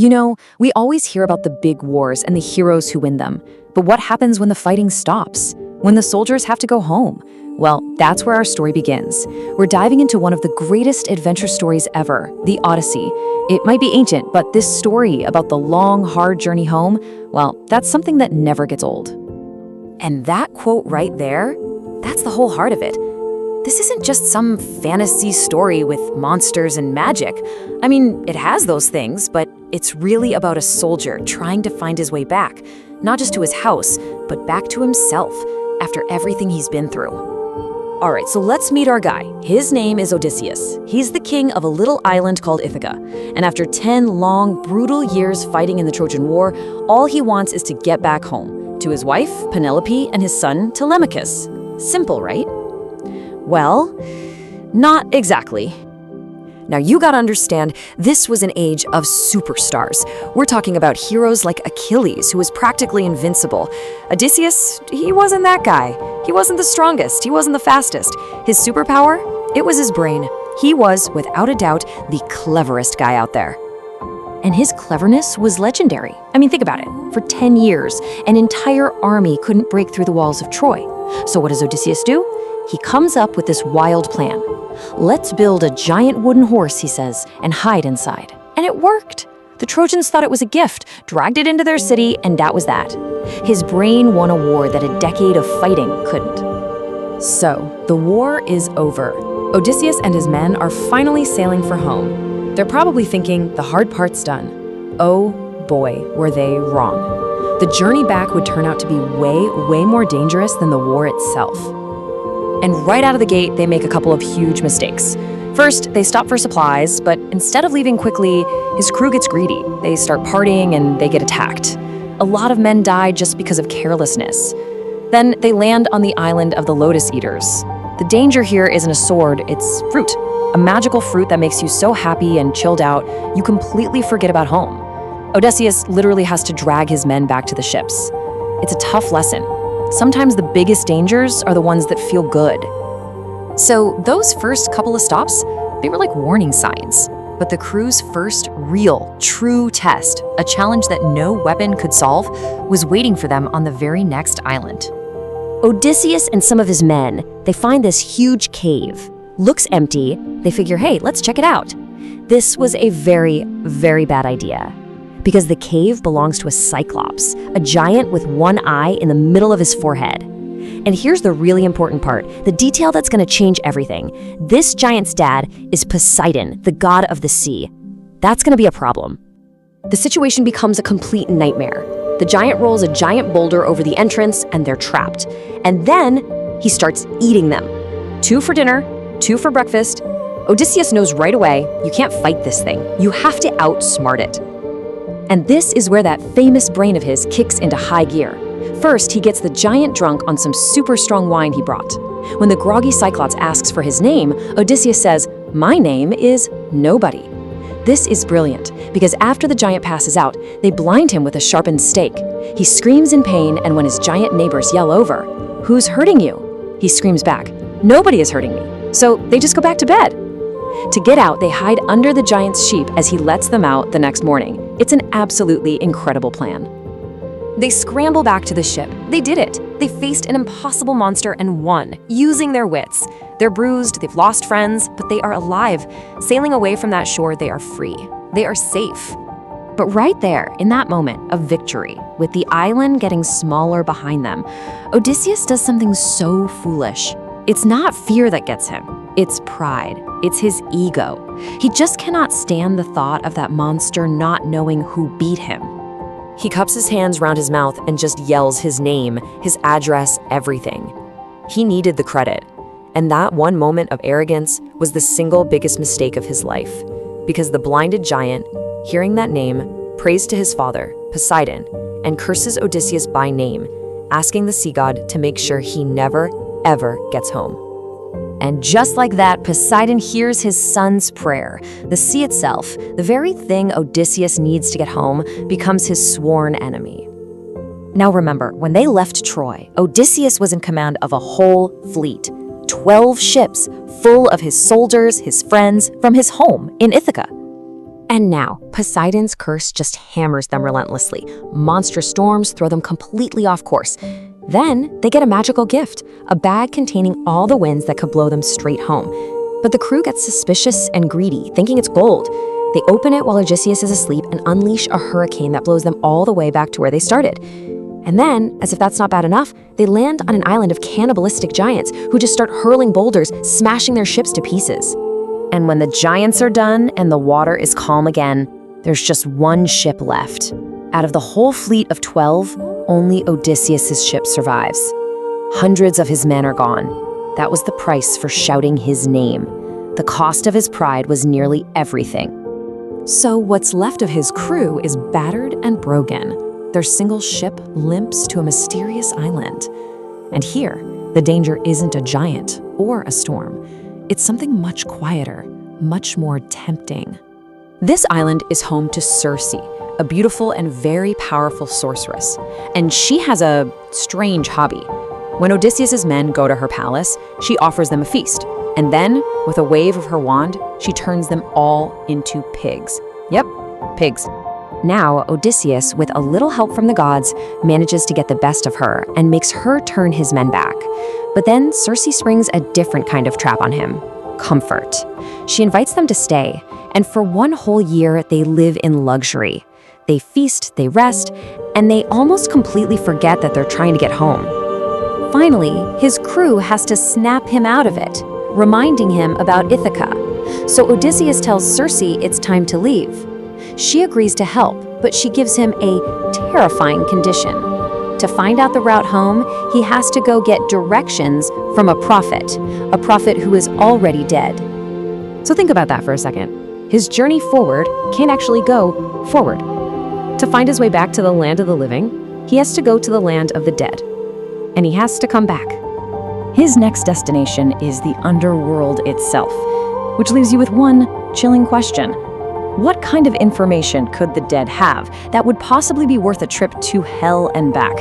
You know, we always hear about the big wars and the heroes who win them. But what happens when the fighting stops? When the soldiers have to go home? Well, that's where our story begins. We're diving into one of the greatest adventure stories ever, the Odyssey. It might be ancient, but this story about the long, hard journey home, well, that's something that never gets old. And that quote right there, that's the whole heart of it. This isn't just some fantasy story with monsters and magic. I mean, it has those things, but it's really about a soldier trying to find his way back, not just to his house, but back to himself after everything he's been through. All right, so let's meet our guy. His name is Odysseus. He's the king of a little island called Ithaca. And after 10 long, brutal years fighting in the Trojan War, all he wants is to get back home, to his wife, Penelope, and his son, Telemachus. Simple, right? Well, not exactly. Now you gotta understand, this was an age of superstars. We're talking about heroes like Achilles, who was practically invincible. Odysseus, he wasn't that guy. He wasn't the strongest, he wasn't the fastest. His superpower? It was his brain. He was, without a doubt, the cleverest guy out there. And his cleverness was legendary. I mean, think about it. For 10 years, an entire army couldn't break through the walls of Troy. So what does Odysseus do? He comes up with this wild plan. Let's build a giant wooden horse, he says, and hide inside. And it worked. The Trojans thought it was a gift, dragged it into their city, and that was that. His brain won a war that a decade of fighting couldn't. So, the war is over. Odysseus and his men are finally sailing for home. They're probably thinking the hard part's done. Oh boy, were they wrong. The journey back would turn out to be way more dangerous than the war itself. And right out of the gate, they make a couple of huge mistakes. First, they stop for supplies, but instead of leaving quickly, his crew gets greedy. They start partying and they get attacked. A lot of men die just because of carelessness. Then they land on the island of the Lotus-Eaters. The danger here isn't a sword, it's fruit. A magical fruit that makes you so happy and chilled out, you completely forget about home. Odysseus literally has to drag his men back to the ships. It's a tough lesson. Sometimes the biggest dangers are the ones that feel good. So those first couple of stops, they were like warning signs. But the crew's first real, true test, a challenge that no weapon could solve, was waiting for them on the very next island. Odysseus and some of his men, they find this huge cave. Looks empty. They figure, hey, let's check it out. This was a very bad idea. Because the cave belongs to a Cyclops, a giant with one eye in the middle of his forehead. And here's the really important part, the detail that's going to change everything. This giant's dad is Poseidon, the god of the sea. That's going to be a problem. The situation becomes a complete nightmare. The giant rolls a giant boulder over the entrance, and they're trapped. And then he starts eating them. 2 for dinner, 2 for breakfast. Odysseus knows right away, you can't fight this thing. You have to outsmart it. And this is where that famous brain of his kicks into high gear. First, he gets the giant drunk on some super strong wine he brought. When the groggy Cyclops asks for his name, Odysseus says, "My name is Nobody." This is brilliant, because after the giant passes out, they blind him with a sharpened stake. He screams in pain, and when his giant neighbors yell over, "Who's hurting you?" he screams back, "Nobody is hurting me." So they just go back to bed. To get out, they hide under the giant's sheep as he lets them out the next morning. It's an absolutely incredible plan. They scramble back to the ship. They did it. They faced an impossible monster and won, using their wits. They're bruised, they've lost friends, but they are alive. Sailing away from that shore, they are free. They are safe. But right there, in that moment of victory, with the island getting smaller behind them, Odysseus does something so foolish. It's not fear that gets him. It's pride. It's his ego. He just cannot stand the thought of that monster not knowing who beat him. He cups his hands round his mouth and just yells his name, his address, everything. He needed the credit. And that one moment of arrogance was the single biggest mistake of his life. Because the blinded giant, hearing that name, prays to his father, Poseidon, and curses Odysseus by name, asking the sea god to make sure he never, ever gets home. And just like that, Poseidon hears his son's prayer. The sea itself, the very thing Odysseus needs to get home, becomes his sworn enemy. Now remember, when they left Troy, Odysseus was in command of a whole fleet. 12 ships full of his soldiers, his friends, from his home in Ithaca. And now, Poseidon's curse just hammers them relentlessly. Monster storms throw them completely off course. Then, they get a magical gift, a bag containing all the winds that could blow them straight home. But the crew gets suspicious and greedy, thinking it's gold. They open it while Odysseus is asleep and unleash a hurricane that blows them all the way back to where they started. And then, as if that's not bad enough, they land on an island of cannibalistic giants who just start hurling boulders, smashing their ships to pieces. And when the giants are done and the water is calm again, there's just one ship left. Out of the whole fleet of 12, only Odysseus' ship survives. Hundreds of his men are gone. That was the price for shouting his name. The cost of his pride was nearly everything. So what's left of his crew is battered and broken. Their single ship limps to a mysterious island. And here, the danger isn't a giant or a storm. It's something much quieter, much more tempting. This island is home to Circe, a beautiful and very powerful sorceress. And she has a strange hobby. When Odysseus' men go to her palace, she offers them a feast. And then, with a wave of her wand, she turns them all into pigs. Yep, pigs. Now, Odysseus, with a little help from the gods, manages to get the best of her and makes her turn his men back. But then Circe springs a different kind of trap on him: comfort. She invites them to stay, and for one whole year, they live in luxury. They feast, they rest, and they almost completely forget that they're trying to get home. Finally, his crew has to snap him out of it, reminding him about Ithaca. So Odysseus tells Circe it's time to leave. She agrees to help, but she gives him a terrifying condition. To find out the route home, he has to go get directions from a prophet who is already dead. So think about that for a second. His journey forward can't actually go forward. To find his way back to the land of the living, he has to go to the land of the dead. And he has to come back. His next destination is the underworld itself, which leaves you with one chilling question. What kind of information could the dead have that would possibly be worth a trip to hell and back?